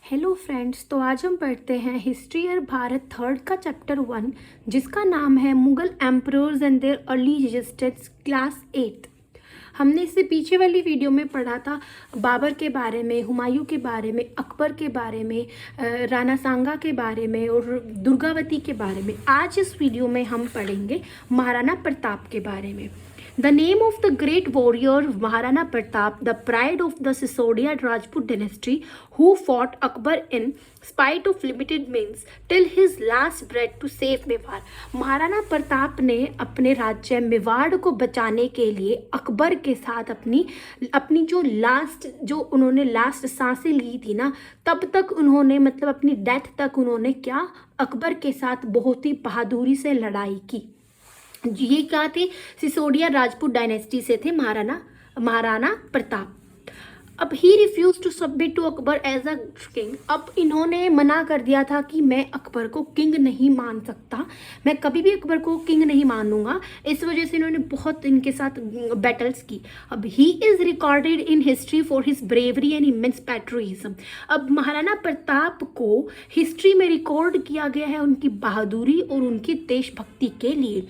Hello friends, तो आज हम पढ़ते हैं हिस्ट्री और भारत थर्ड का चैप्टर 1, जिसका नाम है Mughal emperors and their early resistance, class 8। हमने इससे पीछे वाली वीडियो में पढ़ा था बाबर के बारे में, हुमायूं के बारे में, अकबर के बारे में, राणा सांगा के बारे में और दुर्गावती के बारे में। आज इस वीडियो में हम पढ़ेंगे महाराणा प्रताप के बारे में। The name of the great warrior Maharana Pratap, the pride of the Sisodia Rajput dynasty, who fought Akbar in spite of limited means till his last breath to save Mewar. Maharana Pratap ने अपने राज्य मेवाड़ को बचाने के लिए अकबर के साथ अपनी जो उन्होंने लास्ट सांसें ली थी ना, तब तक उन्होंने मतलब अपनी डेथ तक उन्होंने क्या अकबर के साथ बहुत ही बहादुरी से लड़ाई की। ये क्या थे? सिसोदिया राजपूत डायनेस्टी से थे महाराणा प्रताप। अब he refuse to submit to Akbar as a king. अब इन्होंने मना कर दिया था कि मैं अकबर को किंग नहीं मान सकता, मैं कभी भी अकबर को किंग नहीं मानूंगा। इस वजह से इन्होंने बहुत इनके साथ बैटल्स की। अब he is recorded in history for his bravery and immense patriotism. अब महाराणा प्रताप को हिस्ट्री में रिकॉर्ड किया गया है उनकी बहादुरी और उनकी देशभक्ति के लिए।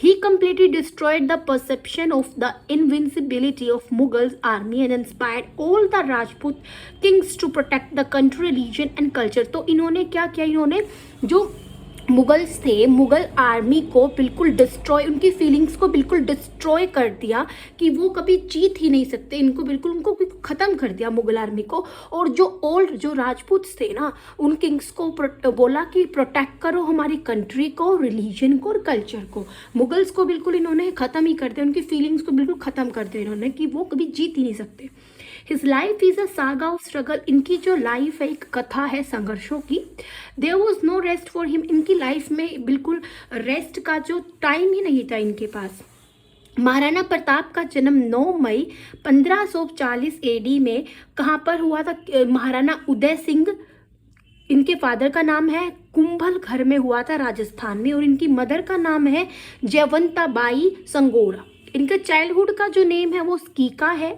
He completely destroyed the perception of the invincibility of Mughals army and inspired all the Rajput kings to protect the country, religion and culture। तो इन्होंने क्या किया? इन्होंने जो मुगल्स थे, मुगल आर्मी को बिल्कुल डिस्ट्रॉय, उनकी फीलिंग्स को बिल्कुल डिस्ट्रॉय कर दिया कि वो कभी जीत ही नहीं सकते। उनको ख़त्म कर दिया मुगल आर्मी को। और जो राजपूत थे ना, उन किंग्स को बोला कि प्रोटेक्ट करो हमारी कंट्री को, रिलीजन को और कल्चर को। मुगल्स को बिल्कुल इन्होंने ख़त्म ही कर दिया, उनकी फीलिंग्स को बिल्कुल ख़त्म कर दिया इन्होंने कि वो कभी जीत ही नहीं सकते। His life is a saga of struggle. इनकी जो लाइफ है एक कथा है संघर्षों की। There was no rest for him. इनकी लाइफ में बिल्कुल रेस्ट का जो टाइम ही नहीं था इनके पास। महाराणा प्रताप का जन्म 9 मई 1540 एडी में कहाँ पर हुआ था? महाराणा उदय सिंह, इनके फादर का नाम है, कुंभल घर में हुआ था राजस्थान में। और इनकी मदर का नाम है जयवंताबाई संगोरा। इनका चाइल्डहुड का जो नेम है वो स्कीका है।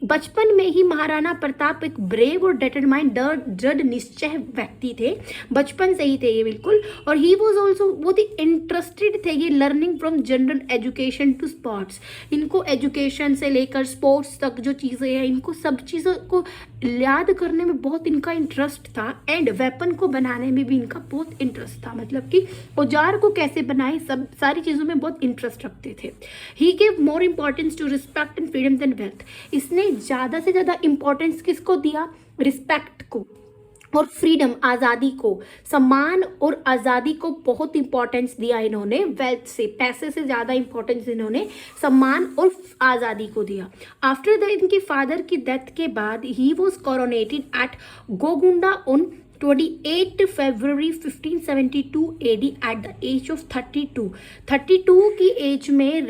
बचपन में ही महाराणा प्रताप एक ब्रेव और डिटरमाइंड दृढ़ निश्चय व्यक्ति थे, बचपन से ही थे ये बिल्कुल। और ही वॉज ऑल्सो बहुत ही इंटरेस्टेड थे ये learning from general education to sports. इनको एजुकेशन से लेकर स्पोर्ट्स तक जो चीज़ें हैं, इनको सब चीज़ों को याद करने में बहुत इनका इंटरेस्ट था। एंड वेपन को बनाने में भी इनका बहुत इंटरेस्ट था, मतलब कि औजार को कैसे बनाए, सब सारी चीज़ों में बहुत इंटरेस्ट रखते थे। He gave more importance to respect and freedom than wealth. इसने ज़्यादा से ज़्यादा इंपॉर्टेंस किसको दिया? रिस्पेक्ट को और फ्रीडम, आज़ादी को, सम्मान और आज़ादी को बहुत इंपॉर्टेंस दिया इन्होंने। वेल्थ से, पैसे से ज़्यादा इंपॉर्टेंस इन्होंने सम्मान और आज़ादी को दिया। आफ्टर द इनके फादर की डेथ के बाद he was coronated at Gogunda on 28 February 1572 AD at the age of 32 की एज में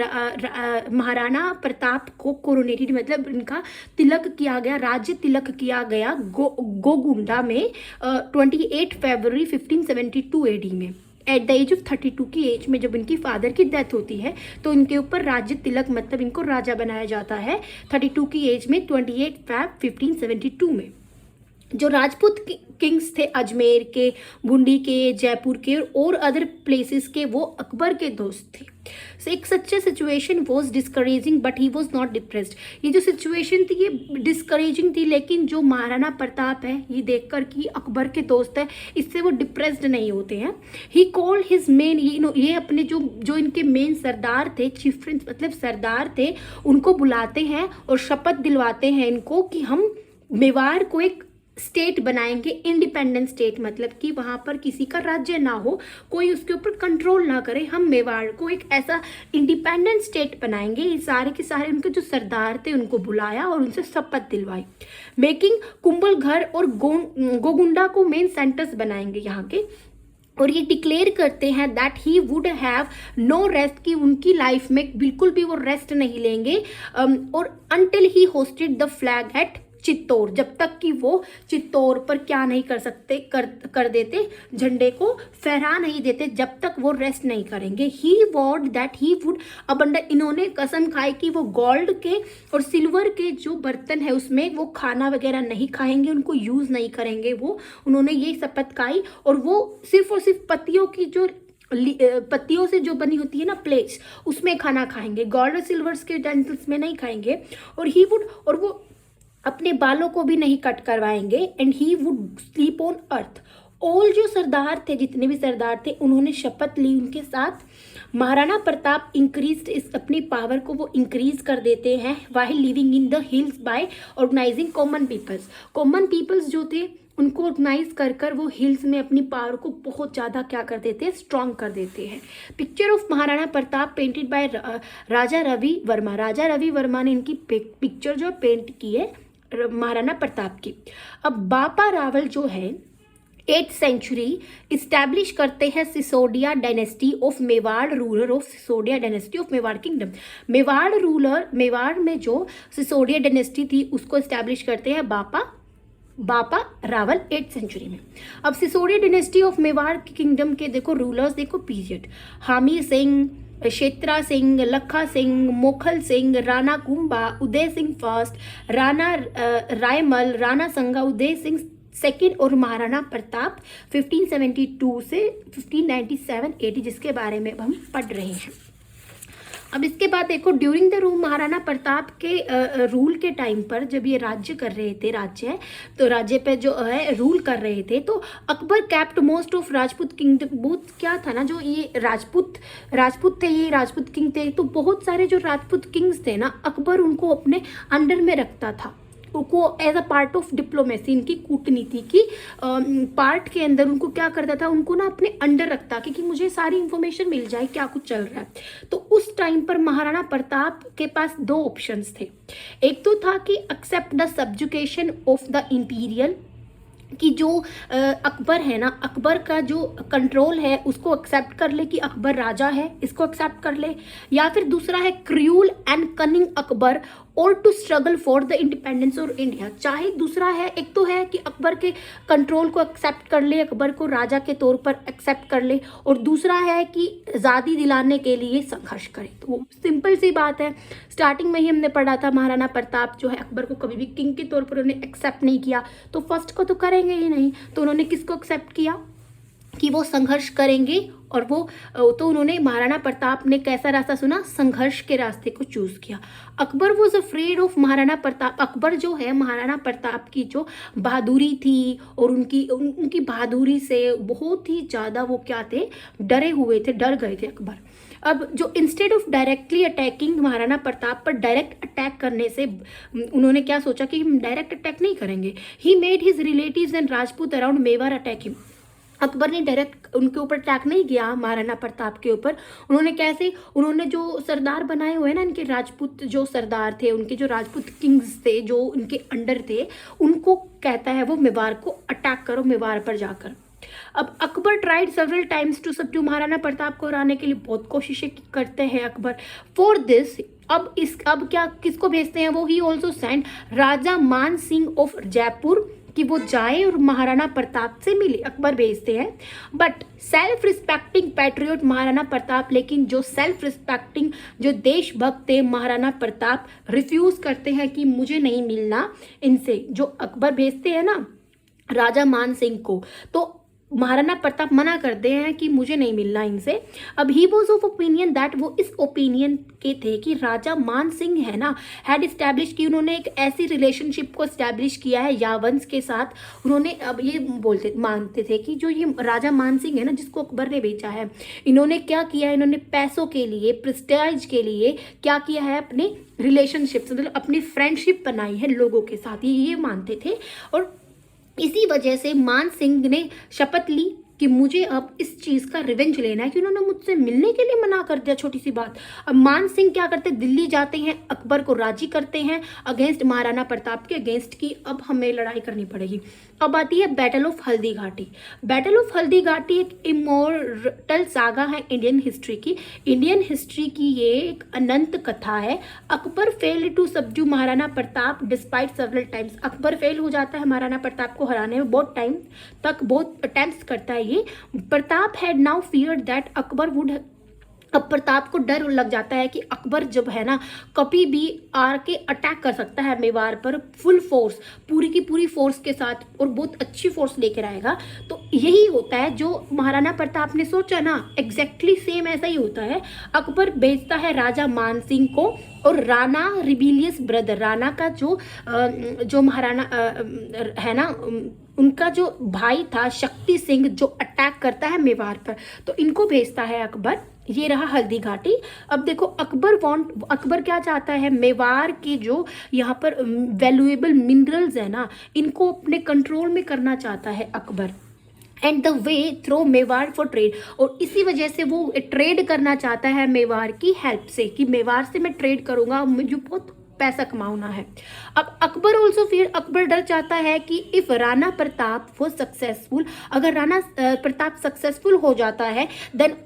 महाराणा प्रताप को कोरोनेटेड, मतलब इनका तिलक किया गया, राज्य तिलक किया गया गोगुंडा में 28 फरवरी 1572 AD में। एट द एज ऑफ 32 की एज में जब इनकी फादर की डेथ होती है तो इनके ऊपर राज्य तिलक, मतलब इनको राजा बनाया जाता है 32 की एज में 28 फरवरी 1572 में। जो राजपूत किंग्स थे अजमेर के, बूंदी के, जयपुर के और अदर प्लेसेस के, वो अकबर के दोस्त थे। So, एक सच्चे situation was discouraging but he was not depressed. ये जो सिचुएशन थी ये डिस्करेजिंग थी, लेकिन जो महाराणा प्रताप है ये देखकर कि अकबर के दोस्त है, इससे वो डिप्रेस्ड नहीं होते हैं। ही कॉल्ड हिज मेन, ये अपने जो इनके मेन सरदार थे, चीफ प्रिंस मतलब सरदार थे, उनको बुलाते हैं और शपथ दिलवाते हैं इनको कि हम मेवाड़ को एक स्टेट बनाएंगे, इंडिपेंडेंट स्टेट, मतलब कि वहाँ पर किसी का राज्य ना हो, कोई उसके ऊपर कंट्रोल ना करे। हम मेवाड़ को एक ऐसा इंडिपेंडेंट स्टेट बनाएंगे। ये सारे के सारे उनके जो सरदार थे उनको बुलाया और उनसे शपथ दिलवाई। मेकिंग कुंभल घर और गोगुंडा को मेन सेंटर्स बनाएंगे यहाँ के। और ये डिक्लेयर करते हैं that he would have no rest, कि उनकी लाइफ में बिल्कुल भी वो रेस्ट नहीं लेंगे। और until he hoisted the flag at Chittor, जब तक कि वो चित्तौड़ पर क्या नहीं कर सकते, कर देते, झंडे को फहरा नहीं देते, जब तक वो रेस्ट नहीं करेंगे। ही वॉर्ड दैट ही वुड अबंडर, इन्होंने कसम खाई कि वो गोल्ड के और सिल्वर के जो बर्तन है उसमें वो खाना वगैरह नहीं खाएंगे, उनको यूज नहीं करेंगे। वो उन्होंने ये शपथ खाई, और वो सिर्फ और सिर्फ पत्तियों से जो बनी होती है ना प्लेट्स, उसमें खाना खाएंगे, गोल्ड और सिल्वर के टेंटल्स में नहीं खाएंगे। और वो अपने बालों को भी नहीं कट करवाएंगे। And he would sleep on earth. All जो सरदार थे, जितने भी सरदार थे, उन्होंने शपथ ली उनके साथ। महाराणा प्रताप इंक्रीज इस अपनी पावर को वो इंक्रीज कर देते हैं while living in the hills by organising common peoples जो थे उनको ऑर्गेनाइज कर वो हिल्स में अपनी पावर को बहुत ज़्यादा क्या कर देते हैं, स्ट्रॉन्ग कर देते हैं। Picture of Maharana Pratap painted by Raja Ravi Varma ने इनकी पिक्चर जो पेंट की है महाराणा प्रताप की। अब बापा रावल जो है 8th सेंचुरी इस्टेब्लिश करते हैं Sisodia dynasty of Mewar, ruler of Sisodia dynasty of Mewar kingdom. Mewar में जो सिसोडिया डायनेस्टी थी उसको इस्टेब्लिश करते हैं बापा रावल 8th सेंचुरी में। अब Sisodia dynasty of Mewar kingdom के देखो रूलर्स, देखो पीरियड, हामी सिंह, क्षेत्रा सिंह, लखा सिंह, मोखल सिंह, राणा कुंभा, उदय सिंह फर्स्ट, राणा रायमल, राणा संगा, उदय सिंह सेकेंड, और महाराणा प्रताप 1572 से 1597 AD, जिसके बारे में हम पढ़ रहे हैं। अब इसके बाद देखो during the rule Maharana Pratap के रूल के टाइम पर जब ये राज्य कर रहे थे, राज्य पे जो है रूल कर रहे थे, तो Akbar kept most of Rajput kingdom. बहुत क्या था ना, जो ये राजपूत थे, ये राजपूत किंग थे, तो बहुत सारे जो राजपूत किंग्स थे ना, अकबर उनको अपने अंडर में रखता था, उनको as a part of diplomacy, इनकी कूटनीति की पार्ट के अंदर उनको क्या करता था, उनको ना अपने अंडर रखता कि मुझे सारी इंफॉर्मेशन मिल जाए क्या कुछ चल रहा है। तो उस टाइम पर महाराणा प्रताप के पास 2 ऑप्शंस थे। एक तो था कि accept the subjugation of the imperial, कि जो अकबर है ना, अकबर का जो कंट्रोल है उसको एक्सेप्ट कर ले कि अकबर राजा है, इसको एक्सेप्ट कर ले। या फिर दूसरा है क्रूअल एंड कनिंग अकबर और to struggle for the independence of India. चाहे दूसरा है, एक तो है कि अकबर के कंट्रोल को एक्सेप्ट कर ले, अकबर को राजा के तौर पर एक्सेप्ट कर ले, और दूसरा है कि आज़ादी दिलाने के लिए संघर्ष करे। तो वो सिंपल सी बात है, स्टार्टिंग में ही हमने पढ़ा था महाराणा प्रताप जो है अकबर को कभी भी किंग के तौर पर उन्होंने एक्सेप्ट नहीं किया, तो फर्स्ट को तो करेंगे ही नहीं, तो उन्होंने किसको एक्सेप्ट किया कि वो संघर्ष करेंगे। और वो तो उन्होंने, महाराणा प्रताप ने कैसा रास्ता सुना, संघर्ष के रास्ते को चूज किया। Akbar was afraid of Maharana Pratap. Akbar जो है महाराणा प्रताप की जो बहादुरी थी और उनकी बहादुरी से बहुत ही ज़्यादा वो क्या थे, डर गए थे अकबर। अब जो instead of directly attacking Maharana Pratap पर डायरेक्ट अटैक करने से उन्होंने क्या सोचा कि हम डायरेक्ट अटैक नहीं करेंगे। He made his relatives and Rajput around Mewar attack him. Akbar ने डायरेक्ट उनके ऊपर अटैक नहीं किया महाराणा प्रताप के ऊपर। उन्होंने जो सरदार बनाए हुए ना, इनके राजपूत जो सरदार थे, उनके जो राजपूत किंग्स थे जो उनके अंडर थे, उनको कहता है वो मेवाड़ को अटैक करो, मेवाड़ पर जाकर। अब Akbar tried several times to subdue, Maharana Pratap को हराने के लिए बहुत कोशिशें करते हैं अकबर। फॉर दिस अब क्या किसको भेजते हैं वो, ही ऑल्सो सेंड राजा मान सिंह ऑफ जयपुर कि वो जाए और महाराणा प्रताप से मिले, अकबर भेजते हैं। But self respecting patriot Maharana Pratap, लेकिन जो सेल्फ रिस्पेक्टिंग जो देशभक्त थे महाराणा प्रताप रिफ्यूज करते हैं कि मुझे नहीं मिलना इनसे। जो अकबर भेजते हैं ना राजा मान सिंह को, तो महाराणा प्रताप मना करते हैं कि मुझे नहीं मिलना इनसे। अब he was of opinion that, वो इस ओपिनियन के थे कि राजा मान सिंह है ना, हैड इस्टेब्लिश की, उन्होंने एक ऐसी रिलेशनशिप को इस्टेब्लिश किया है यावंश के साथ। उन्होंने अब ये मानते थे कि जो ये राजा मान सिंह है ना, जिसको अकबर ने बेचा है, इन्होंने क्या किया है, इन्होंने पैसों के लिए, प्रेस्टाइज के लिए क्या किया है, अपने रिलेशनशिप मतलब अपनी फ्रेंडशिप बनाई है लोगों के साथ, ये मानते थे। और इसी वजह से मान सिंह ने शपथ ली कि मुझे अब इस चीज़ का रिवेंज लेना है कि उन्होंने मुझसे मिलने के लिए मना कर दिया, छोटी सी बात। अब मान सिंह क्या करते, दिल्ली जाते हैं, अकबर को राजी करते हैं अगेंस्ट महाराणा प्रताप के अगेंस्ट की अब हमें लड़ाई करनी पड़ेगी। अब आती है बैटल ऑफ हल्दी घाटी। बैटल ऑफ हल्दी घाटी एक इमोर्टल सागा है इंडियन हिस्ट्री की। इंडियन हिस्ट्री की ये एक अनंत कथा है। Akbar fail to subdue Maharana Pratap despite several times. Akbar fail हो जाता है महाराणा प्रताप को हराने में, बहुत टाइम तक बहुत अटेम्प्ट्स करता है ये। Pratap had now feared that Akbar would, अब प्रताप को डर लग जाता है कि अकबर जब है ना कभी भी आके अटैक कर सकता है मेवाड़ पर फुल फोर्स, पूरी की पूरी फोर्स के साथ, और बहुत अच्छी फोर्स लेकर आएगा। तो यही होता है जो महाराणा प्रताप ने सोचा ना, एग्जैक्टली सेम ऐसा ही होता है। अकबर भेजता है राजा मान सिंह को और राणा रिबेलियस ब्रदर, राणा का जो महाराणा है ना उनका जो भाई था शक्ति सिंह, जो अटैक करता है मेवाड़ पर, तो इनको भेजता है अकबर। ये रहा हल्दी घाटी। अब देखो अकबर क्या चाहता है, मेवाड़ के जो यहाँ पर वैल्यूएबल मिनरल्स है ना, इनको अपने कंट्रोल में करना चाहता है Akbar, and the way through Mewar for trade. और इसी वजह से वो ट्रेड करना चाहता है मेवाड़ की हेल्प से, कि मेवाड़ से मैं ट्रेड करूंगा, मुझे बहुत पैसा कमाना है। अब अकबर ऑल्सो फिर अकबर डर चाहता है कि इफ राणा प्रताप वो सक्सेसफुल, अगर राणा प्रताप सक्सेसफुल हो जाता है, देन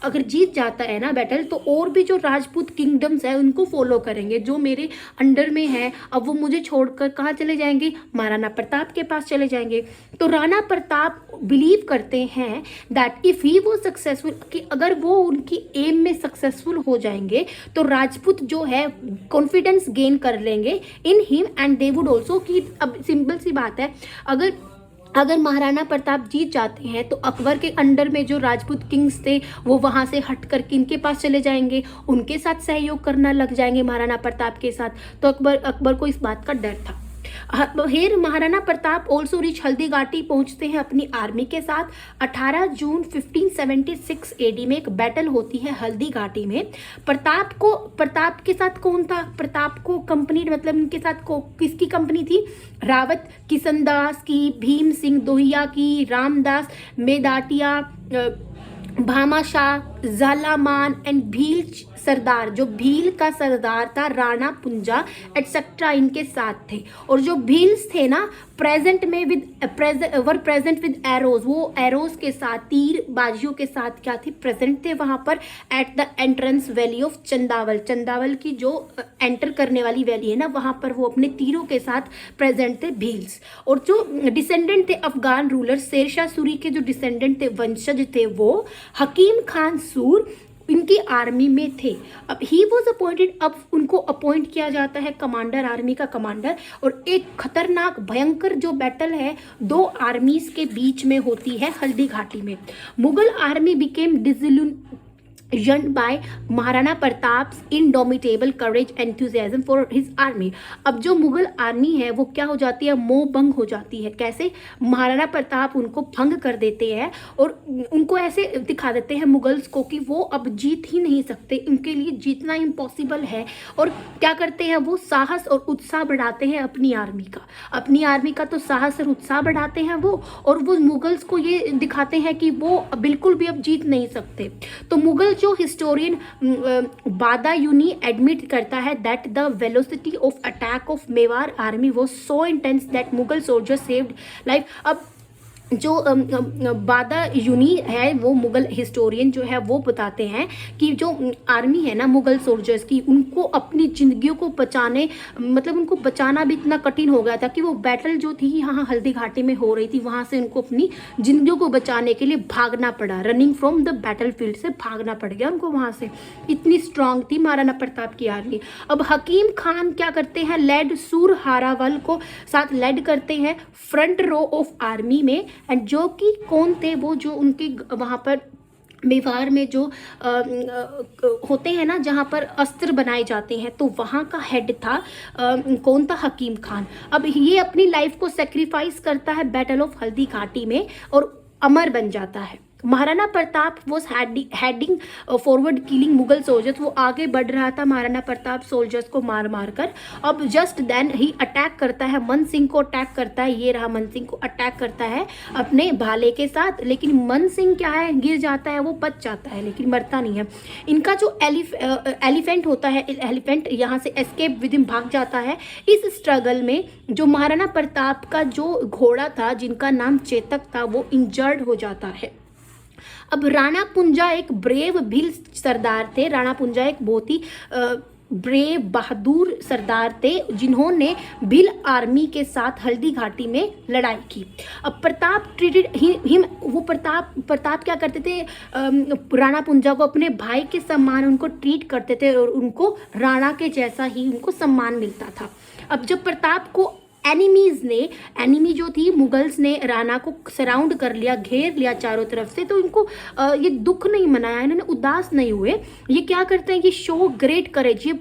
अगर जीत जाता है ना बैटल, तो और भी जो राजपूत किंगडम्स है उनको फॉलो करेंगे, जो मेरे अंडर में है, अब वो मुझे छोड़कर कहाँ चले जाएंगे, महाराणा प्रताप के पास चले जाएंगे। तो राणा प्रताप बिलीव करते हैं दैट इफ ही वो सक्सेसफुल, कि अगर वो उनकी एम में सक्सेसफुल हो जाएंगे तो राजपूत जो है कॉन्फिडेंस गेन कर लेंगे in him and they would also, कि अब सिंपल सी बात है, अगर महाराणा प्रताप जीत जाते हैं तो अकबर के अंडर में जो राजपूत किंग्स थे वो वहां से हट कर किनके पास चले जाएंगे, उनके साथ सहयोग करना लग जाएंगे महाराणा प्रताप के साथ। तो अकबर को इस बात का डर था। हेर महाराणा प्रताप ऑल्सो रिच हल्दी घाटी पहुंचते हैं अपनी आर्मी के साथ। 18 जून 1576 एडी में एक बैटल होती है हल्दी घाटी में। प्रताप के साथ कौन था, प्रताप को कंपनी, मतलब इनके साथ किसकी कंपनी थी, रावत किशनदास की, भीम सिंह दोहिया की, रामदास मेदाटिया, भामाशाह, झालामान एंड भील सरदार, जो भील का सरदार था राणा पुंजा एटसेट्रा, इनके साथ थे। और जो भील्स थे ना प्रेजेंट विद एरोज, वो एरोज के साथ, तीर बाजियों के साथ क्या थी, प्रेजेंट थे वहां पर at the entrance valley of Chandawal. Chandawal की जो एंटर करने वाली वैली है ना, वहां पर वो अपने तीरों के साथ प्रेजेंट थे भील्स। और जो डिसेंडेंट थे अफगान रूलर शेरशाह सूरी के जो डिसेंडेंट थे, वंशज थे, वो हकीम खान सूर इनकी आर्मी में थे। अब ही वॉज अपॉइंटेड, अब उनको अपॉइंट किया जाता है कमांडर, आर्मी का कमांडर। और एक खतरनाक भयंकर जो बैटल है दो आर्मीज के बीच में होती है हल्दी घाटी में। Mughal army became disillusioned by Maharana Pratap indomitable courage enthusiasm for his army. अब जो मुगल आर्मी है वो क्या हो जाती है, मोह भंग हो जाती है। कैसे, महाराणा प्रताप उनको भंग कर देते हैं और उनको ऐसे दिखा देते हैं मुगल्स को कि वो अब जीत ही नहीं सकते, उनके लिए जीतना इम्पॉसिबल है। और क्या करते हैं, वो साहस और उत्साह बढ़ाते हैं अपनी आर्मी का तो साहस और उत्साह बढ़ाते हैं वो, और वो मुगल्स को ये दिखाते हैं कि वो बिल्कुल भी अब जीत नहीं सकते। तो मुगल जो हिस्टोरियन बादायूनी एडमिट करता है that the velocity of attack of Mewar army was so intense that Mughal soldiers saved life. अब जो बादायूनी है वो मुगल हिस्टोरियन जो है वो बताते हैं कि जो आर्मी है ना मुगल सोल्जर्स की, उनको अपनी जिंदगियों को बचाने, मतलब उनको बचाना भी इतना कठिन हो गया था कि वो बैटल जो थी यहाँ हल्दी घाटी में हो रही थी, वहाँ से उनको अपनी जिंदगियों को बचाने के लिए भागना पड़ा, running from the battle field से भागना पड़ गया उनको वहाँ से, इतनी स्ट्रांग थी महाराणा प्रताप की आर्मी। अब हकीम खान क्या करते हैं, लेड सूर हारावल को साथ लेड करते हैं फ्रंट रो ऑफ आर्मी में। एंड जो कि कौन थे, वो जो उनके वहाँ पर मेवाड़ में जो होते हैं ना जहाँ पर अस्त्र बनाए जाते हैं, तो वहाँ का हेड था कौन था, हकीम खान। अब ये अपनी लाइफ को सेक्रीफाइस करता है बैटल ऑफ हल्दी घाटी में और अमर बन जाता है। Maharana Pratap was heading forward killing Mughal soldiers. वो आगे बढ़ रहा था महाराणा प्रताप सोल्जर्स को मार मार कर। अब जस्ट देन ही अटैक करता है, मन सिंह को अटैक करता है। ये रहा मन सिंह को अटैक करता है अपने भाले के साथ, लेकिन मन सिंह क्या है, गिर जाता है, वो बच जाता है लेकिन मरता नहीं है। इनका जो एलिफेंट होता है, एलिफेंट यहाँ से एस्केप विद हिम, भाग जाता है। इस स्ट्रगल में जो महाराणा प्रताप का जो घोड़ा था जिनका नाम चेतक था, वो इंजर्ड हो जाता है। अब राणा पुंजा एक ब्रेव भील सरदार थे। राणा पुंजा एक बहुत ही ब्रेव बहादुर सरदार थे जिन्होंने भील आर्मी के साथ हल्दी घाटी में लड़ाई की। अब प्रताप ट्रीटेड हिम, वो प्रताप क्या करते थे, राणा पुंजा को अपने भाई के सम्मान उनको ट्रीट करते थे और उनको राणा के जैसा ही उनको सम्मान मिलता था। अब जब प्रताप को एनिमी जो थी मुगल्स ने राणा को सराउंड कर लिया, घेर लिया चारों तरफ से, तो इनको ये दुख नहीं मनाया, इन्होंने उदास नहीं हुए। ये क्या करते हैं कि शो ग्रेट करेज, ये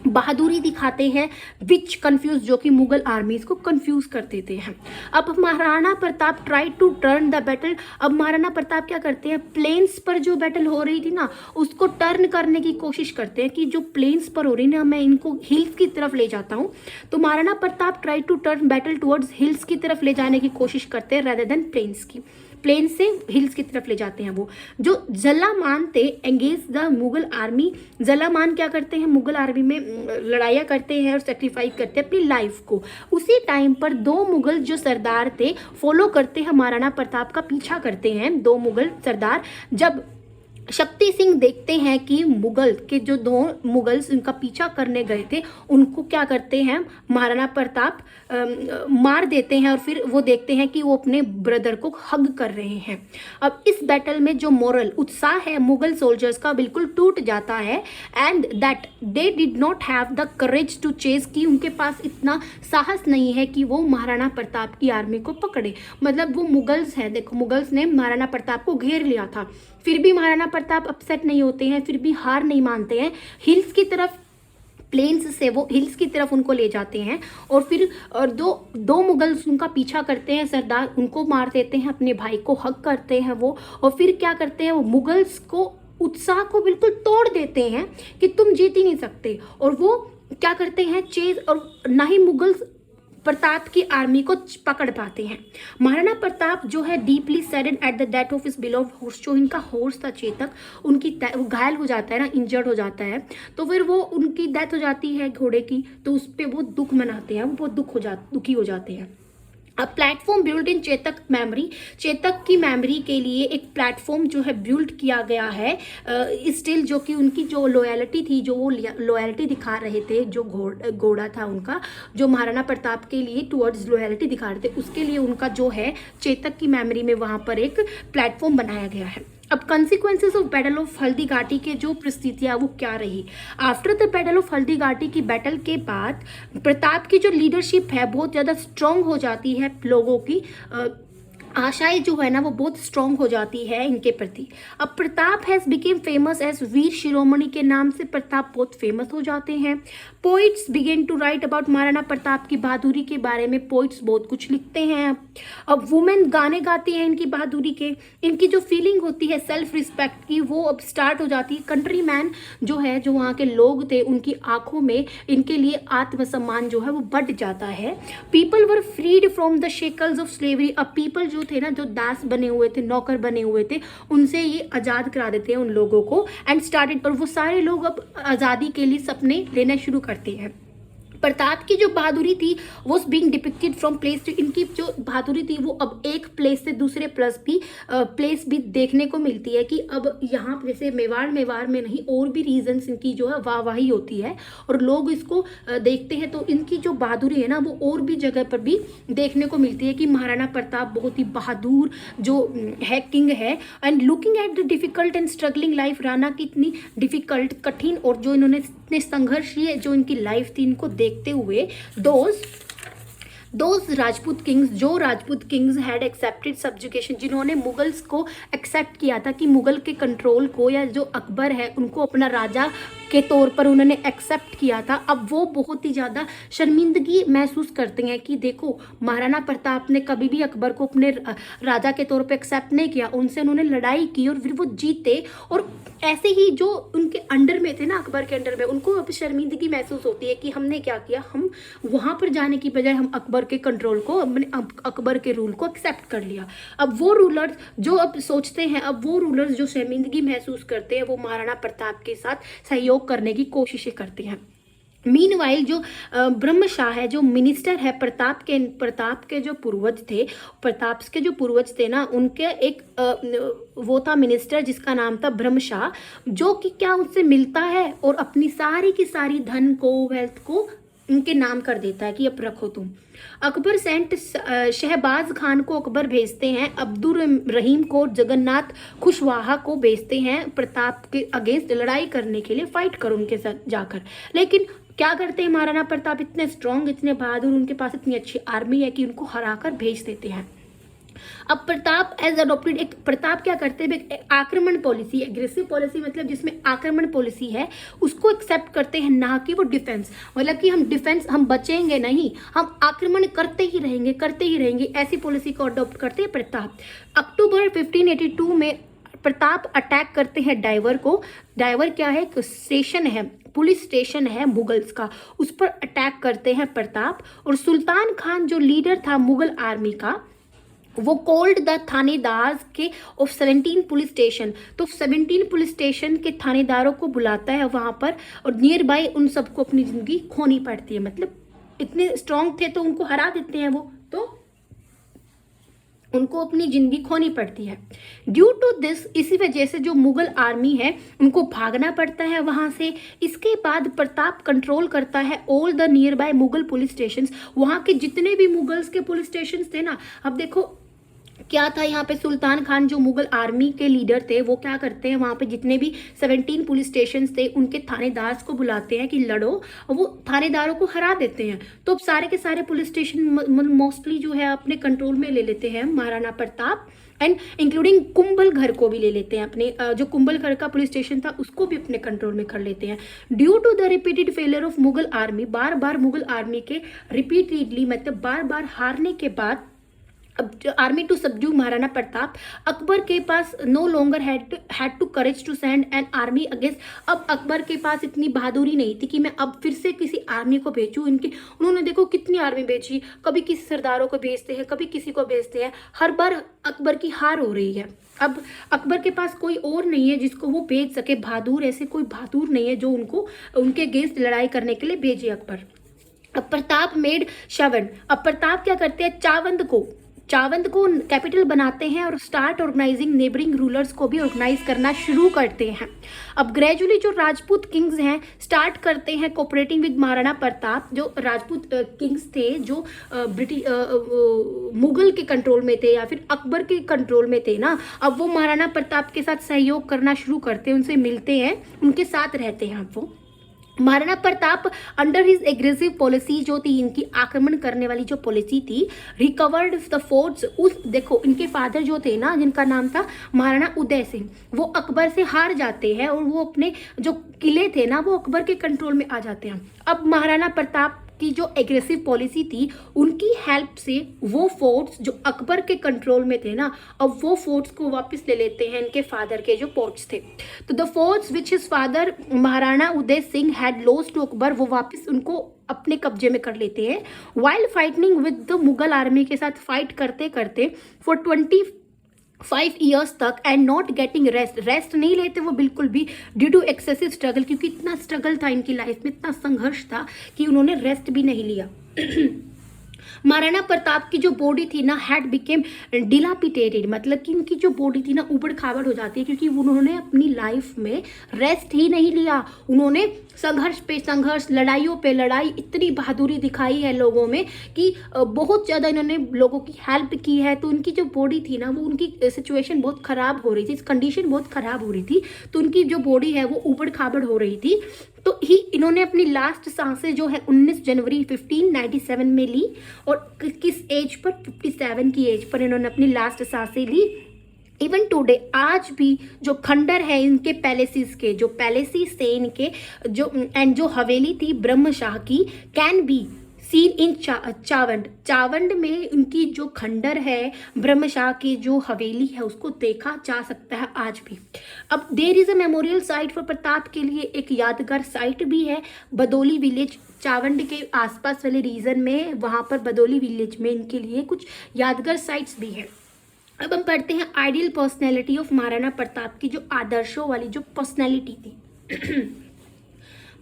बहादुरी दिखाते हैं, विच कंफ्यूज, जो कि मुगल आर्मीज को कंफ्यूज कर देते हैं। अब Maharana Pratap try to turn the battle. अब महाराणा प्रताप क्या करते हैं, प्लेन्स पर जो बैटल हो रही थी ना उसको टर्न करने की कोशिश करते हैं कि जो प्लेन्स पर हो रही ना, मैं इनको हिल्स की तरफ ले जाता हूँ। तो Maharana Pratap try to turn battle towards hills की तरफ ले जाने की कोशिश करते हैं रेदर देन प्लेन्स की। प्लेन से हिल्स की तरफ ले जाते हैं। वो जो जलामान थे एंगेज द मुगल आर्मी। जलामान क्या करते हैं, मुगल आर्मी में लड़ाइयाँ करते हैं और सेक्रीफाइस करते हैं अपनी लाइफ को। उसी टाइम पर दो मुगल जो सरदार थे फॉलो करते हैं, महाराणा प्रताप का पीछा करते हैं दो मुगल सरदार। जब शक्ति सिंह देखते हैं कि मुगल के जो दो मुगल्स उनका पीछा करने गए थे उनको क्या करते हैं महाराणा प्रताप मार देते हैं, और फिर वो देखते हैं कि वो अपने ब्रदर को हग कर रहे हैं। अब इस बैटल में जो मोरल उत्साह है मुगल सोल्जर्स का बिल्कुल टूट जाता है, and that they did not have the courage to chase, कि उनके पास इतना साहस नहीं है कि वो महाराणा प्रताप की आर्मी को पकड़े। मतलब वो मुगल्स हैं, देखो मुगल्स ने महाराणा प्रताप को घेर लिया था, फिर भी महाराणा प्रताप अपसेट नहीं होते हैं, फिर भी हार नहीं मानते हैं। हिल्स की तरफ, प्लेन्स से वो हिल्स की तरफ उनको ले जाते हैं, और फिर दो मुगल्स उनका पीछा करते हैं, सरदार उनको मार देते हैं, अपने भाई को हक करते हैं वो। और फिर क्या करते हैं वो मुगल्स को उत्साह को बिल्कुल तोड़ देते हैं कि तुम जीत ही नहीं सकते, और वो क्या करते हैं चेज, और ना ही मुगल्स प्रताप की आर्मी को पकड़ पाते हैं। महाराणा प्रताप जो है deeply saddened at the death of his beloved horse, जो इनका हॉर्स था चेतक, उनकी वो घायल हो जाता है ना, इंजर्ड हो जाता है, तो फिर वो उनकी डेथ हो जाती है घोड़े की, तो उस पर वो दुख मनाते हैं, वो बहुत दुखी हो जाते हैं। अब platform build in Chetak memory, Chetak की मेमोरी के लिए एक प्लेटफॉर्म जो है बिल्ड किया गया है स्टिल, जो कि उनकी जो लॉयल्टी थी, जो वो लॉयल्टी दिखा रहे थे, जो घोड़ा था उनका, जो महाराणा प्रताप के लिए टुवर्ड्स लॉयल्टी दिखा रहे थे, उसके लिए उनका जो है चेतक की मेमोरी में वहाँ पर एक प्लेटफॉर्म बनाया गया है। अब consequences of battle of Haldi घाटी के जो परिस्थितियाँ वो क्या रही। After the battle of Haldi घाटी की बैटल के बाद प्रताप की जो लीडरशिप है बहुत ज़्यादा स्ट्रॉन्ग हो जाती है, लोगों की आशाएं जो है ना वो बहुत स्ट्रॉन्ग हो जाती है इनके प्रति। अब Pratap has become famous as Veer Shiromani के नाम से प्रताप बहुत फेमस हो जाते हैं। Poets began to write about Maharana Pratap की बहादुरी के बारे में, पोइट्स बहुत कुछ लिखते हैं। अब वुमेन गाने गाती हैं इनकी बहादुरी के, इनकी जो फीलिंग होती है सेल्फ रिस्पेक्ट की वो अब स्टार्ट हो जाती है। कंट्री मैन जो है, जो वहाँ के लोग थे, उनकी आंखों में इनके लिए आत्मसम्मान जो है वो बढ़ जाता है। People were freed from the shackles of slavery. अब पीपल जो थे ना, जो दास बने हुए थे, नौकर बने हुए थे, उनसे ये आज़ाद करा देते हैं उन लोगों को, एंड स्टार्टेड, और वो सारे लोग अब आज़ादी के लिए सपने लेना शुरू करते हैं। प्रताप की जो बहादुरी थी वो being depicted from place to, इनकी जो बहादुरी थी वो अब एक प्लेस से दूसरे प्लेस भी देखने को मिलती है कि अब यहाँ जैसे मेवाड़ में नहीं, और भी रीजन्स इनकी जो है वाहवाही होती है और लोग इसको देखते हैं, तो इनकी जो बहादुरी है ना वो और भी जगह पर भी देखने को मिलती है कि महाराणा प्रताप बहुत ही बहादुर जो है किंग है। And looking at the difficult and struggling life, Rana की इतनी डिफिकल्ट कठिन और जो इन्होंने इतने संघर्षीय जो इनकी लाइफ थी, इनको देखते हुए those Rajput Kings had accepted subjugation, जिन्होंने मुगल्स को एक्सेप्ट किया था कि मुगल के कंट्रोल को, या जो अकबर है उनको अपना राजा के तौर पर उन्होंने एक्सेप्ट किया था, अब वो बहुत ही ज़्यादा शर्मिंदगी महसूस करते हैं कि देखो महाराणा प्रताप ने कभी भी अकबर को अपने राजा के तौर पे एक्सेप्ट नहीं किया, उनसे उन्होंने लड़ाई की और फिर वो जीते। और ऐसे ही जो उनके अंडर में थे ना, अकबर के अंडर में, उनको अब शर्मिंदगी महसूस होती है कि हमने क्या किया, हम वहाँ पर जाने की बजाय हम अकबर के कंट्रोल को, अकबर के रूल को एक्सेप्ट कर लिया। अब वो रूलर्स जो अब सोचते हैं, अब वो रूलर्स जो शर्मिंदगी महसूस करते हैं, वो महाराणा प्रताप के साथ सहयोग करने की कोशिशें करते हैं। मीनवाइल जो ब्रह्मशाह है, जो मिनिस्टर है, प्रताप के जो पूर्वज थे, प्रताप के जो पूर्वज थे ना, उनके एक वो था मिनिस्टर जिसका नाम था ब्रह्मशाह, जो कि क्या उससे मिलता है और अपनी सारी की सारी धन को, वेल्थ को उनके नाम कर देता है कि अब रखो तुम। अकबर सेंट शहबाज खान को अकबर भेजते हैं, अब्दुल रहीम को, जगन्नाथ कुशवाहा को भेजते हैं प्रताप के अगेंस्ट लड़ाई करने के लिए, फाइट करो उनके साथ जाकर। लेकिन क्या करते हैं महाराणा प्रताप, इतने स्ट्रांग, इतने बहादुर, उनके पास इतनी अच्छी आर्मी है कि उनको हराकर भेज देते हैं। अब प्रताप एज अडॉप्टेड, एक प्रताप क्या करते हैं, एक आक्रमण पॉलिसी, एग्रेसिव पॉलिसी मतलब जिसमें आक्रमण पॉलिसी है, उसको एक्सेप्ट करते हैं, ना कि वो डिफेंस, मतलब कि हम डिफेंस, हम बचेंगे नहीं, हम आक्रमण करते ही रहेंगे, करते ही रहेंगे, ऐसी पॉलिसी को अडॉप्ट करते हैं प्रताप। अक्टूबर 1582 में प्रताप अटैक करते हैं डाइवर को। डाइवर क्या है, एक स्टेशन है, पुलिस स्टेशन है मुगल्स का, उस पर अटैक करते हैं प्रताप। और सुल्तान खान जो लीडर था मुगल आर्मी का, वो कॉल्ड द थानेदार के ऑफ 17 पुलिस स्टेशन, तो 17 पुलिस स्टेशन के थानेदारों को बुलाता है वहाँ पर, और नियर बाय उन सबको अपनी ज़िंदगी खोनी पड़ती है, मतलब इतने स्ट्रांग थे तो उनको हरा देते हैं वो, तो उनको अपनी जिंदगी खोनी पड़ती है। ड्यू टू दिस, इसी वजह से जो मुगल आर्मी है उनको भागना पड़ता है वहां से। इसके बाद प्रताप कंट्रोल करता है all the near by Mughal police stations, वहां के जितने भी मुगल्स के पुलिस स्टेशंस थे ना। अब देखो क्या था यहाँ पे, सुल्तान खान जो मुगल आर्मी के लीडर थे, वो क्या करते हैं, वहाँ पे जितने भी 17 पुलिस स्टेशन थे उनके थानेदार को बुलाते हैं कि लड़ो, और वो थानेदारों को हरा देते हैं। तो अब सारे के सारे पुलिस स्टेशन मोस्टली जो है अपने कंट्रोल में ले लेते हैं महाराणा प्रताप, एंड इंक्लूडिंग कुंभल घर को भी ले लेते हैं, अपने जो कुंभल घर का पुलिस स्टेशन था उसको भी अपने कंट्रोल में कर लेते हैं। Due to the repeated failure of Mughal army, बार बार मुगल आर्मी के रिपीटेडली मतलब बार बार हारने के बाद, अब army to subdue Maharana Pratap, Akbar के पास no longer had to courage to send an army against. अब अकबर के पास इतनी बहादुरी नहीं थी कि मैं अब फिर से किसी आर्मी को भेजूँ। उन्होंने देखो कितनी आर्मी भेजी, कभी किसी सरदारों को भेजते हैं, कभी किसी को भेजते हैं, हर बार अकबर की हार हो रही है। अब अकबर के पास कोई और नहीं है जिसको वो भेज सके, बहादुर, ऐसे कोई बहादुर नहीं है जो उनको उनके अगेंस्ट लड़ाई करने के लिए भेजे अकबर। अब प्रताप मेड श्रवण, अब प्रताप क्या करते हैं, चावंद को कैपिटल बनाते हैं और स्टार्ट ऑर्गेनाइजिंग नेबरिंग रूलर्स को भी ऑर्गेनाइज करना शुरू करते हैं। अब ग्रेजुअली जो राजपूत किंग्स हैं स्टार्ट करते हैं कोऑपरेटिंग विद महाराणा प्रताप। जो राजपूत किंग्स थे जो मुगल के कंट्रोल में थे या फिर अकबर के कंट्रोल में थे ना, अब वो महाराणा प्रताप के साथ सहयोग करना शुरू करते हैं, उनसे मिलते हैं, उनके साथ रहते हैं। अब वो Maharana Pratap under his aggressive policy जो थी, इनकी आक्रमण करने वाली जो पॉलिसी थी, रिकवर्ड द फोर्ट्स। उस देखो इनके फादर जो थे ना, जिनका नाम था महाराणा उदय सिंह, वो अकबर से हार जाते हैं और वो अपने जो किले थे ना वो अकबर के कंट्रोल में आ जाते हैं। अब महाराणा प्रताप की जो एग्रेसिव पॉलिसी थी उनकी हेल्प से वो फोर्ट्स जो अकबर के कंट्रोल में थे ना, अब वो फोर्ट्स को वापस ले लेते हैं इनके फादर के जो फोर्ट्स थे। तो the forts which his father Maharana Uday Singh had lost to Akbar, वो वापस उनको अपने कब्जे में कर लेते हैं। While fighting with the Mughal army के साथ फाइट करते करते फॉर 25 ईयर्स तक एंड नॉट गेटिंग रेस्ट नहीं लेते वो बिल्कुल भी, ड्यू टू एक्सेसिव स्ट्रगल, क्योंकि इतना स्ट्रगल था इनकी लाइफ में, इतना संघर्ष था कि उन्होंने रेस्ट भी नहीं लिया। महाराणा प्रताप की जो बॉडी थी ना हैड बिकेम डिलापिटेटेड, मतलब कि उनकी जो बॉडी थी ना उबड़ खाबड़ हो जाती है, क्योंकि उन्होंने अपनी लाइफ में रेस्ट ही नहीं लिया। उन्होंने संघर्ष पे संघर्ष, लड़ाइयों पे लड़ाई, इतनी बहादुरी दिखाई है लोगों में कि बहुत ज़्यादा इन्होंने लोगों की हेल्प की है। तो उनकी जो बॉडी थी ना वो, उनकी सिचुएशन बहुत ख़राब हो रही थी, कंडीशन बहुत ख़राब हो रही थी, तो उनकी जो बॉडी है वो उबड़ खाबड़ हो रही थी। तो ही इन्होंने अपनी लास्ट सांसें जो है 19 जनवरी 1597 में ली, और किस एज पर, 57 की एज पर इन्होंने अपनी लास्ट सांसें ली। इवन टुडे आज भी जो खंडर है इनके पैलेसिस के, जो पैलेसिस थे इनके, जो एंड जो हवेली थी ब्रह्मशाह की, can be seen in Chavand. Chavand में उनकी जो खंडर है ब्रह्मशाह की जो हवेली है उसको देखा जा सकता है आज भी। अब there is a memorial site for Pratap के लिए एक यादगार साइट भी है बदौली विलेज, चावंड के आसपास वाले रीजन में, वहाँ पर बदौली विलेज में इनके लिए कुछ यादगार साइट्स भी है। अब हम पढ़ते हैं ideal personality of Maharana Pratap की, जो आदर्शों वाली जो पर्सनैलिटी थी।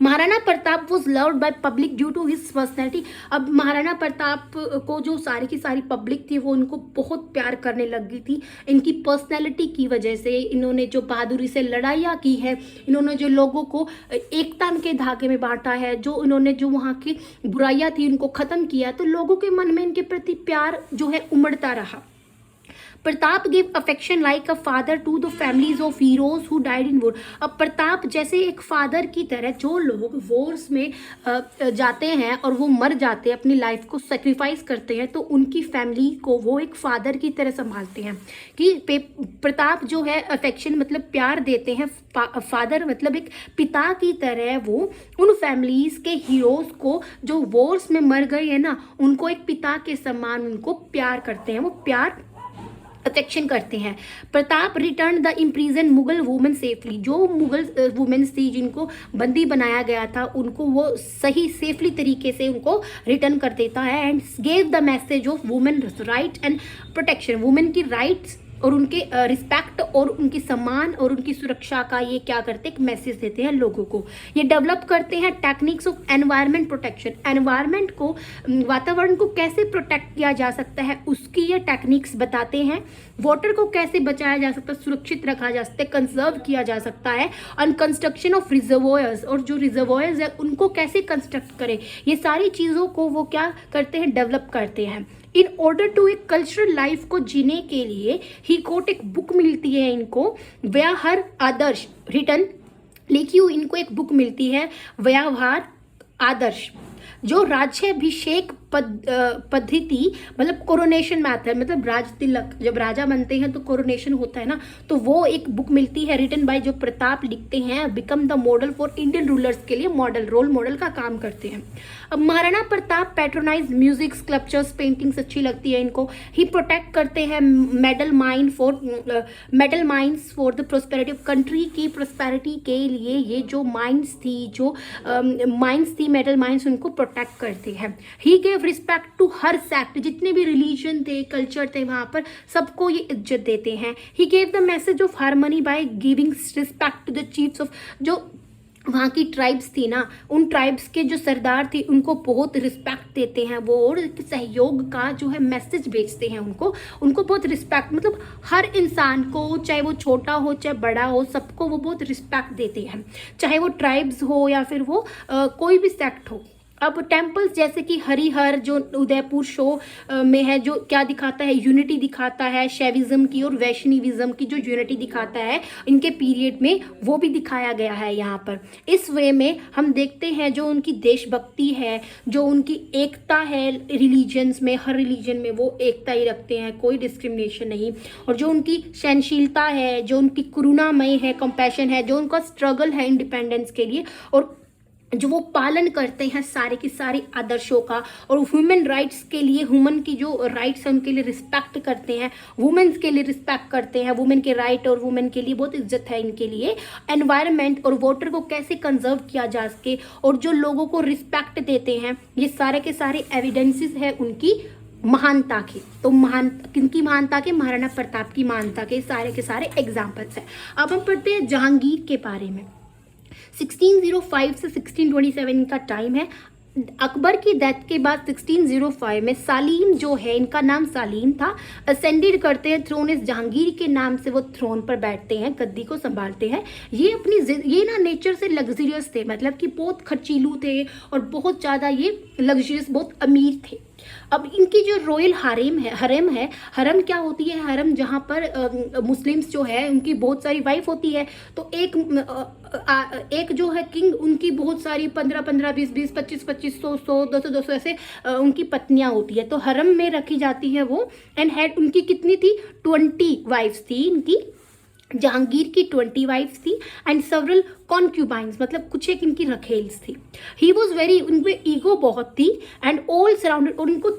Maharana Pratap was loved by public due to his personality. अब महाराणा प्रताप को जो सारी की सारी पब्लिक थी वो उनको बहुत प्यार करने लग गई थी इनकी पर्सनैलिटी की वजह से। इन्होंने जो बहादुरी से लड़ाइयाँ की है, इन्होंने जो लोगों को एकता के धागे में बांटा है, जो इन्होंने जो वहाँ की बुराइयाँ थी उनको ख़त्म किया, तो लोगों के मन में इनके प्रति प्यार जो है उमड़ता रहा। Pratap give affection like a father to the families of heroes who died in war. अब प्रताप जैसे एक फादर की तरह, जो लोग वॉर्स में जाते हैं और वो मर जाते हैं, अपनी लाइफ को सेक्रीफाइस करते हैं, तो उनकी फैमिली को वो एक फादर की तरह संभालते हैं। कि प्रताप जो है अफेक्शन मतलब प्यार देते हैं, फादर मतलब एक पिता की तरह वो उन फैमिलीज के हीरोज को जो वॉर्स में मर गए हैं ना, उनको एक पिता के समान उनको प्यार करते हैं, वो प्यार अफेक्शन करते हैं। Pratap return the impression Mughal women safely. जो मुगल वुमेन्स थी जिनको बंदी बनाया गया था उनको वो सही सेफली तरीके से उनको रिटर्न कर देता है and gave the message of women right and protection. Women की राइट्स और उनके रिस्पेक्ट और उनकी सम्मान और उनकी सुरक्षा का ये क्या करते हैं, एक मैसेज देते हैं लोगों को। ये डेवलप करते हैं techniques of environment protection. Environment को, वातावरण को कैसे प्रोटेक्ट किया जा सकता है उसकी ये टेक्निक्स बताते हैं। वाटर को कैसे बचाया जा सकता है, सुरक्षित रखा जा सकता है, कंजर्व किया जा सकता है। एंड कंस्ट्रक्शन ऑफ रिजर्वोयर्स, और जो रिजर्वोयर्स है उनको कैसे कंस्ट्रक्ट करें, ये सारी चीज़ों को वो क्या करते हैं, डेवलप करते हैं। इन ऑर्डर टू एक कल्चरल लाइफ को जीने के लिए ही कोट एक बुक मिलती है इनको, व्यवहार आदर्श रिटर्न लिखी हुई इनको एक बुक मिलती है, व्यवहार आदर्श, जो राज्याभिषेक पद्धति मतलब कोरोनेशन मैथड, मतलब राज तिलक, जब राजा बनते हैं तो कोरोनेशन होता है ना, तो वो एक बुक मिलती है रिटन बाय, जो प्रताप लिखते हैं, become the model for Indian rulers के लिए मॉडल, रोल मॉडल का काम करते हैं। अब Maharana Pratap patronise music, sculptures, paintings अच्छी लगती है इनको। ही प्रोटेक्ट करते हैं metal mines for the prosperity of country की प्रोस्पेरिटी के लिए। ये जो माइंस थी मेटल माइंस, उनको प्रोटेक्ट करते हैं। ही गेव रिस्पेक्ट टू हर सेक्ट, जितने भी रिलीजन थे, कल्चर थे, वहाँ पर सबको ये इज्जत देते हैं। He gave the message of harmony by giving respect to the chiefs of, जो वहाँ की ट्राइब्स थी ना, उन ट्राइब्स के जो सरदार थे उनको बहुत रिस्पेक्ट देते हैं वो, और सहयोग का जो है मैसेज भेजते हैं उनको बहुत रिस्पेक्ट, मतलब हर इंसान को, चाहे वो छोटा हो चाहे बड़ा हो, सबको वो बहुत रिस्पेक्ट देते हैं, चाहे वो ट्राइब्स हो या फिर वो कोई भी सेक्ट हो। अब टेम्पल्स जैसे कि हरिहर जो उदयपुर शो में है, जो क्या दिखाता है, यूनिटी दिखाता है शैविज्म की और वैष्णविज्म की, जो यूनिटी दिखाता है इनके पीरियड में, वो भी दिखाया गया है यहाँ पर। इस वे में हम देखते हैं जो उनकी देशभक्ति है, जो उनकी एकता है रिलीजन्स में, हर रिलीजन में वो एकता ही रखते हैं, कोई डिस्क्रिमिनेशन नहीं, और जो उनकी सहनशीलता है, जो उनकी करुणामय है, कंपैशन है, जो उनका स्ट्रगल है इंडिपेंडेंस के लिए, और जो वो पालन करते हैं सारे की सारी आदर्शों का, और ह्यूमन राइट्स के लिए, ह्यूमन की जो राइट्स है उनके लिए रिस्पेक्ट करते हैं, वुमेन्स के लिए रिस्पेक्ट करते हैं, वुमेन के राइट और वुमेन के लिए बहुत इज्जत है इनके लिए। एनवायरनमेंट और वाटर को कैसे कंजर्व किया जा सके, और जो लोगों को रिस्पेक्ट देते हैं, ये सारे के सारे एविडेंसेस है उनकी महानता की। तो किनकी महानता के, महाराणा प्रताप की महानता के सारे एग्जाम्पल्स हैं। अब हम पढ़ते हैं जहांगीर के बारे में। 1605 से 1627 इनका टाइम है। अकबर की डेथ के बाद 1605 में सालीम जो है, इनका नाम सालीम था, असेंडेड करते हैं थ्रोन, इस जहांगीर के नाम से वो थ्रोन पर बैठते हैं, गद्दी को संभालते हैं। ये ना नेचर से लग्जरियस थे, मतलब कि बहुत खर्चीलू थे और बहुत ज़्यादा ये लग्जरियस, बहुत अमीर थे। अब इनकी जो रॉयल हरम क्या होती है, हरम जहाँ पर मुस्लिम्स जो है उनकी बहुत सारी वाइफ होती है। तो एक जो है किंग, उनकी बहुत सारी 15-15, 20-20, 25-25, 100-100, 200-200 ऐसे उनकी पत्नियां होती है। तो हरम में रखी जाती है वो। एंड हेड उनकी कितनी थी, 20 वाइफ्स थी इनकी। जहांगीर की 20 वाइफ्स थी एंड सेवरल कॉन्क्यूबाइंस, मतलब कुछ एक इनकी रखेल्स थी। ही वॉज वेरी, उनपे ईगो बहुत थी एंड ऑल सराउंडेड, और उनको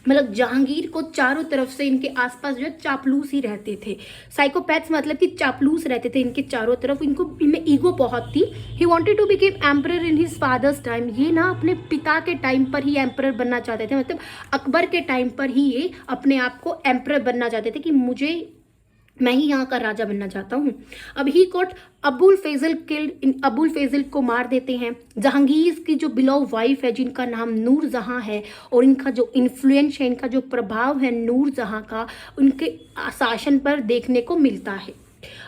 मतलब जहांगीर को चारों तरफ से इनके आसपास जो है चापलूस ही रहते थे। साइकोपैथ्स मतलब कि चापलूस रहते थे इनके चारों तरफ, इनमें ईगो बहुत थी। He wanted to became emperor in his father's time, ये ना अपने पिता के टाइम पर ही एम्परर बनना चाहते थे, मतलब अकबर के टाइम पर ही ये अपने आप को एम्परर बनना चाहते थे कि मैं ही यहाँ का राजा बनना चाहता हूँ। अब he got Abul Faizal killed, Abul Faizal को मार देते हैं। जहांगीर की जो बिलव वाइफ है जिनका नाम नूर जहां है, और इनका जो इन्फ्लुएंस है, इनका जो प्रभाव है नूर जहां का, उनके शासन पर देखने को मिलता है।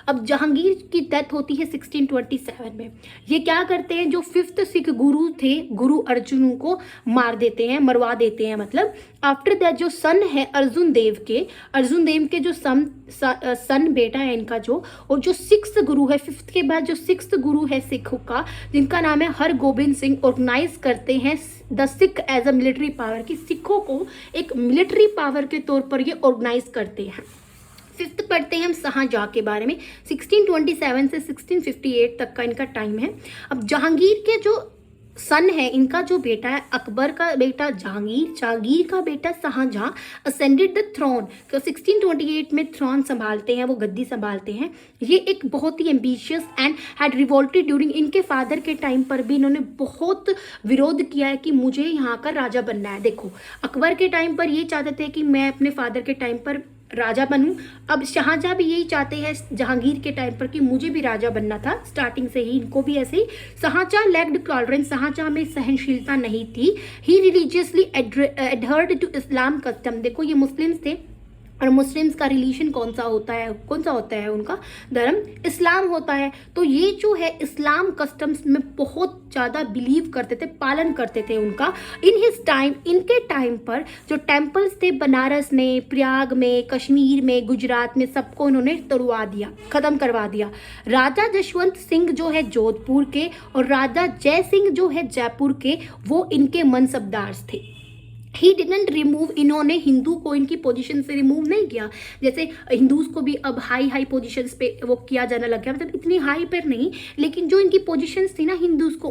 अब जहांगीर की डेथ होती है 1627 में। ये क्या करते हैं, जो 5th सिख गुरु थे, गुरु अर्जुन को मरवा देते हैं। मतलब आफ्टर दैट जो सन है अर्जुन देव के जो सन बेटा है इनका जो, और जो 6th गुरु है, 5th के बाद जो 6th गुरु है सिखों का, जिनका नाम है हरगोबिंद सिंह, ऑर्गेनाइज करते हैं the Sikh as a military power, कि सिखों को एक मिलिट्री पावर के तौर पर ये ऑर्गेनाइज करते हैं। 5th पढ़ते हैं हम शाहजहाँ के बारे में। 1627 से 1658 तक का इनका टाइम है। अब जहांगीर के जो सन है, इनका जो बेटा है, अकबर का बेटा जहांगीर का बेटा शाहजहाँ असेंडेड द थ्रोन, तो 1628 में थ्रोन संभालते हैं, वो गद्दी संभालते हैं। ये एक बहुत ही ambitious and had revolted during, इनके फादर के टाइम पर भी इन्होंने बहुत विरोध किया है कि मुझे यहाँ का राजा बनना है। देखो, अकबर के टाइम पर ये चाहते थे कि मैं अपने फादर के टाइम पर राजा बनूं। अब शाहजहाँ भी यही चाहते हैं जहांगीर के टाइम पर कि मुझे भी राजा बनना था। स्टार्टिंग से ही इनको भी ऐसे ही। शाहजहाँ लैक्ड टॉलरेंस, शाहजहाँ में सहनशीलता नहीं थी। ही रिलीजियसली एडहर्ड टू इस्लाम कस्टम, देखो ये मुस्लिम्स थे, और मुस्लिम्स का रिलीजन कौन सा होता है उनका धर्म इस्लाम होता है। तो ये जो है इस्लाम कस्टम्स में बहुत ज़्यादा बिलीव करते थे, पालन करते थे उनका। इन हिज टाइम, इनके टाइम पर जो टेम्पल्स थे बनारस में, प्रयाग में, कश्मीर में, गुजरात में, सबको इन्होंने तोड़वा दिया, ख़त्म करवा दिया। राजा जशवंत सिंह जो है जोधपुर के, और राजा जय सिंह जो है जयपुर के, वो इनके मनसबदार थे। ही डिडंट रिमूव, इन्होंने हिंदू को इनकी पोजीशन से रिमूव नहीं किया। जैसे हिंदूज को भी अब हाई पोजीशंस पे वो किया जाने लग गया, मतलब इतनी हाई पर नहीं, लेकिन जो इनकी पोजीशंस थी ना हिंदूज को,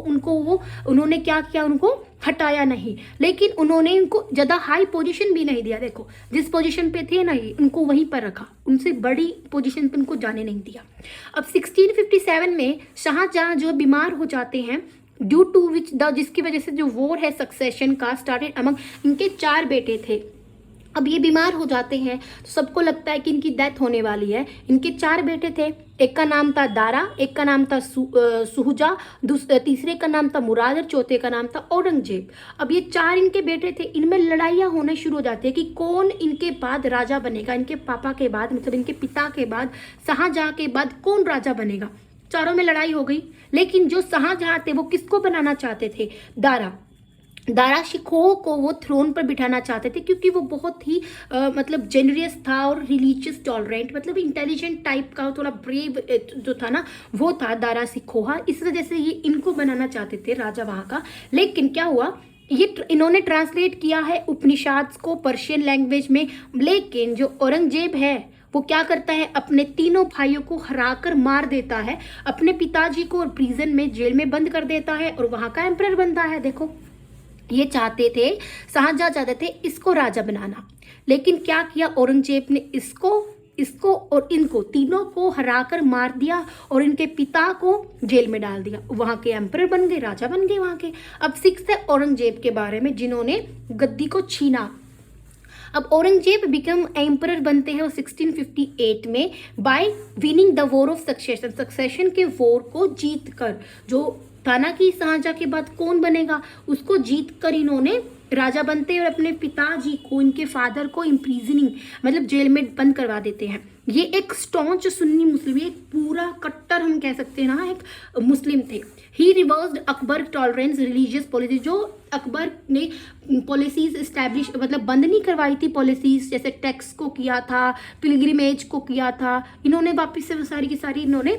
उन्होंने क्या किया, उनको हटाया नहीं, लेकिन उन्होंने इनको ज़्यादा हाई पोजीशन भी नहीं दिया। देखो, जिस पोजीशन पे थे ना ये, उनको वहीं पर रखा, उनसे बड़ी पोजीशन पे उनको जाने नहीं दिया। अब 1657 में शाहजहाँ जो बीमार हो जाते हैं, ड्यू टू विच जिसकी वजह से जो वॉर है सक्सेशन का स्टार्टेड अमंग, इनके 4 बेटे थे। अब ये बीमार हो जाते हैं तो सबको लगता है कि इनकी डेथ होने वाली है। इनके 4 बेटे थे, एक का नाम था दारा, एक का नाम था सुहजा, तीसरे का नाम था मुराद, और चौथे का नाम था औरंगजेब। अब ये 4 इनके बेटे थे, इनमें लड़ाइयाँ होने शुरू हो जाती है कि कौन इनके बाद राजा बनेगा, इनके पापा के बाद, मतलब इनके पिता के बाद, शाहजहाँ के बाद कौन राजा बनेगा। चारों में लड़ाई हो गई, लेकिन जो शाहजहाँ थे वो किसको बनाना चाहते थे, दारा शिकोह को वो थ्रोन पर बिठाना चाहते थे, क्योंकि वो बहुत ही मतलब जेनरियस था और रिलीजियस टॉलरेंट, मतलब इंटेलिजेंट टाइप का, थोड़ा ब्रेव जो था ना वो था दारा शिकोह। इस वजह से ये इनको बनाना चाहते थे राजा वहाँ का। लेकिन क्या हुआ, ये इन्होंने ट्रांसलेट किया है उपनिषद को पर्शियन लैंग्वेज में, लेकिन जो औरंगजेब है वो क्या करता है, अपने तीनों भाइयों को हराकर मार देता है, अपने पिताजी को और प्रिजन में, जेल में बंद कर देता है, और वहाँ का एम्परर बनता है। देखो, ये चाहते थे, शाहजहाँ चाहते थे इसको राजा बनाना, लेकिन क्या किया औरंगजेब ने, इसको और इनको तीनों को हराकर मार दिया, और इनके पिता को जेल में डाल दिया। वहाँ के एम्परर बन गए, राजा बन गए वहाँ के। अब 6th है औरंगजेब के बारे में, जिन्होंने गद्दी को छीना। अब औरंगजेब बिकम एम्परर बनते हैं 1658 में bye winning the war of succession के वॉर को जीत कर, जो था ना कि शाहजहाँ के बाद कौन बनेगा, उसको जीत कर इन्होंने राजा बनते हैं और अपने पिताजी को, इनके फादर को इम्प्रीजनिंग मतलब जेल में बंद करवा देते हैं। ये एक स्टॉन्च सुन्नी मुस्लिम, एक पूरा कट्टर हम कह सकते हैं ना, एक मुस्लिम थे। He reversed Akbar tolerance religious policy, जो अकबर ने पॉलिसीज इस्टेब्लिश मतलब बंद नहीं करवाई थी पॉलिसीज, जैसे टैक्स को किया था, पिलग्रिमेज को किया था, इन्होंने वापस से सारी की सारी इन्होंने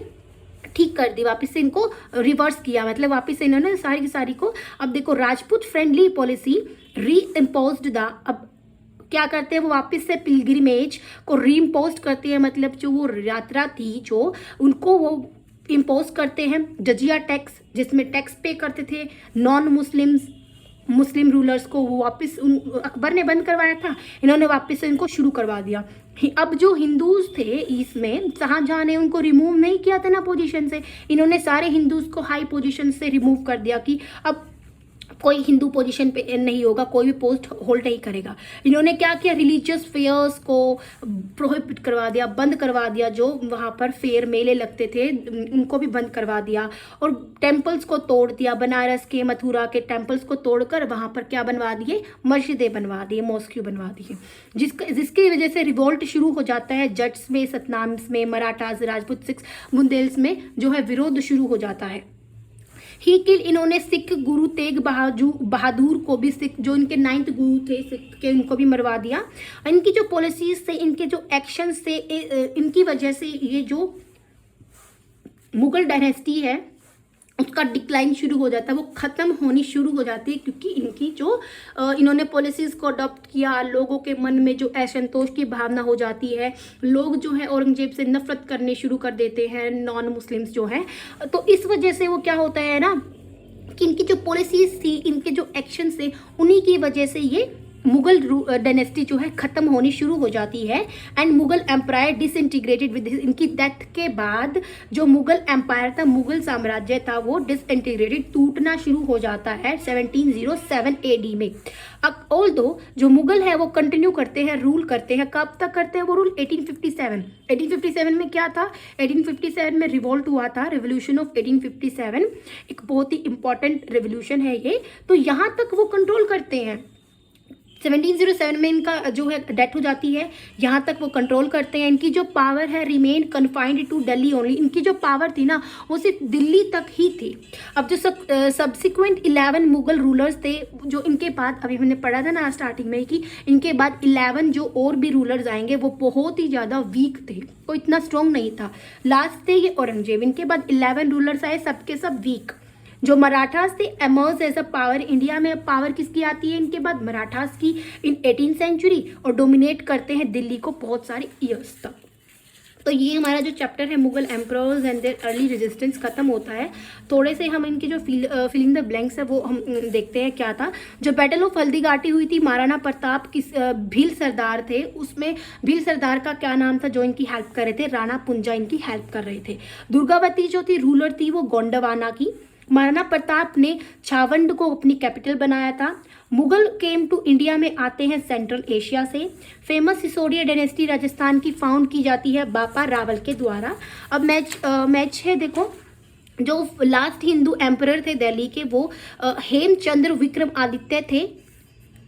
ठीक कर दी, वापस से इनको रिवर्स किया, मतलब वापस से इन्होंने सारी की सारी को। अब देखो राजपूत फ्रेंडली पॉलिसी री इम्पोज्ड द, अब क्या करते हैं वो वापस से पिलग्रिमेज को री इम्पोज करते हैं, मतलब जो वो यात्रा थी जो उनको वो इम्पोज करते हैं। जजिया टैक्स, जिसमें टैक्स पे करते थे नॉन मुस्लिम रूलर्स को, वो वापस अकबर ने बंद करवाया था, इन्होंने वापस से इनको शुरू करवा दिया। अब जो हिंदूज थे इसमें, शाहजहां ने उनको रिमूव नहीं किया था ना पोजीशन से, इन्होंने सारे हिंदूज को हाई पोजीशन से रिमूव कर दिया कि अब कोई हिंदू पोजीशन पे नहीं होगा, कोई भी पोस्ट होल्ड नहीं करेगा। इन्होंने क्या किया, रिलीजियस फेयर्स को प्रोहिबिट करवा दिया, बंद करवा दिया, जो वहाँ पर फेयर मेले लगते थे उनको भी बंद करवा दिया, और टेम्पल्स को तोड़ दिया, बनारस के मथुरा के टेम्पल्स को तोड़कर वहाँ पर क्या बनवा दिए, मस्जिदें बनवा दिए, मॉस्क्यू बनवा दिए, जिसकी वजह से रिवोल्ट शुरू हो जाता है। जट्स में, सतनाम्स में, मराठास, राजपूत सिख्स, बुंदेल्स में जो है विरोध शुरू हो जाता है। ही किल, इन्होंने सिख गुरु तेग बहादुर को भी, सिख जो इनके 9th गुरु थे सिख के, उनको भी मरवा दिया। इनकी जो पॉलिसीज थे, इनके जो एक्शंस थे, इनकी वजह से ये जो मुगल डायनेस्टी है उसका डिक्लाइन शुरू हो जाता है, वो ख़त्म होनी शुरू हो जाती है, क्योंकि इनकी जो इन्होंने पॉलिसीज़ को अडॉप्ट किया, लोगों के मन में जो असंतोष की भावना हो जाती है, लोग जो है औरंगजेब से नफरत करने शुरू कर देते हैं, नॉन मुस्लिम्स जो हैं। तो इस वजह से वो क्या होता है ना कि इनकी जो पॉलिसीज़ थी, इनके जो एक्शंस थे, उन्हीं की वजह से ये मुगल डायनेस्टी जो है ख़त्म होनी शुरू हो जाती है। And Mughal empire disintegrated with, इनकी डेथ के बाद जो मुगल एम्पायर था, मुगल साम्राज्य था, वो डिसइंटीग्रेटेड, टूटना शुरू हो जाता है 1707 AD में। अब ऑल्दो जो मुगल है वो कंटिन्यू करते हैं, रूल करते हैं। कब तक करते हैं वो रूल? 1857 में क्या था, 1857 में रिवोल्ट हुआ था, रेवोल्यूशन ऑफ 1857, एक बहुत ही इंपॉर्टेंट रेवोल्यूशन है ये। तो यहाँ तक वो कंट्रोल करते हैं। 1707 में इनका जो है डेथ हो जाती है, यहाँ तक वो कंट्रोल करते हैं। इनकी जो पावर है remain confined to Delhi only, इनकी जो पावर थी ना वो सिर्फ दिल्ली तक ही थी। अब जो सब्सिक्वेंट 11 मुगल रूलर्स थे जो इनके बाद, अभी मैंने पढ़ा था ना स्टार्टिंग में कि इनके बाद 11 जो और भी रूलर्स आएंगे वो बहुत ही ज़्यादा वीक थे, कोई इतना स्ट्रॉन्ग नहीं था। लास्ट थे ये औरंगजेब, इनके बाद 11 रूलर्स आए, सबके सब वीक। जो मराठास थे emerge as a power, India में पावर किसकी आती है इनके बाद? मराठास की, इन 18th सेंचुरी, और डोमिनेट करते हैं दिल्ली को बहुत सारे ईयर्स तक। तो ये हमारा जो चैप्टर है Mughal emperors and their early resistance खत्म होता है। थोड़े से हम इनके जो फिलिंग द ब्लैंक्स है वो हम देखते हैं क्या था। जो बैटल ऑफ हल्दीघाटी हुई थी, महाराणा प्रताप किस भील सरदार थे, उसमें भील सरदार का क्या नाम था जो इनकी हेल्प कर रहे थे? राणा पुंजा इनकी हेल्प कर रहे थे। दुर्गावती जो थी रूलर थी वो गोंडवाना की। महाराणा प्रताप ने छावंड को अपनी कैपिटल बनाया था। मुगल केम टू इंडिया में आते हैं सेंट्रल एशिया से। फेमस सिसोदिया डायनेस्टी राजस्थान की फाउंड की जाती है बापा रावल के द्वारा। अब मैच है देखो, जो लास्ट हिंदू एम्परर थे दिल्ली के वो हेमचंद्र विक्रमादित्य थे,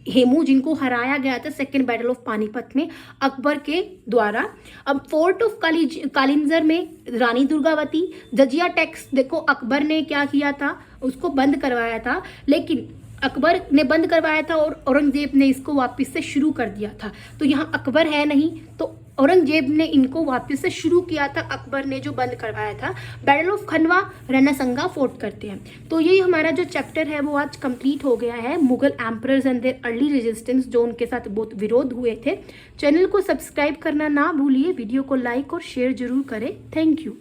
हेमू, जिनको हराया गया था सेकेंड बैटल ऑफ पानीपत में अकबर के द्वारा। अब फोर्ट ऑफ कालिंजर में रानी दुर्गावती। जजिया टैक्स देखो अकबर ने क्या किया था, उसको बंद करवाया था, लेकिन अकबर ने बंद करवाया था और औरंगजेब ने इसको वापस से शुरू कर दिया था। तो यहाँ अकबर है नहीं, तो औरंगजेब ने इनको वापस से शुरू किया था, अकबर ने जो बंद करवाया था। बैटल ऑफ खनवा रणसंगा फोर्ट करते हैं। तो ये हमारा जो चैप्टर है वो आज कंप्लीट हो गया है, Mughal emperors and their early resistance, जो उनके साथ बहुत विरोध हुए थे। चैनल को सब्सक्राइब करना ना भूलिए, वीडियो को लाइक और शेयर जरूर करें। Thank you.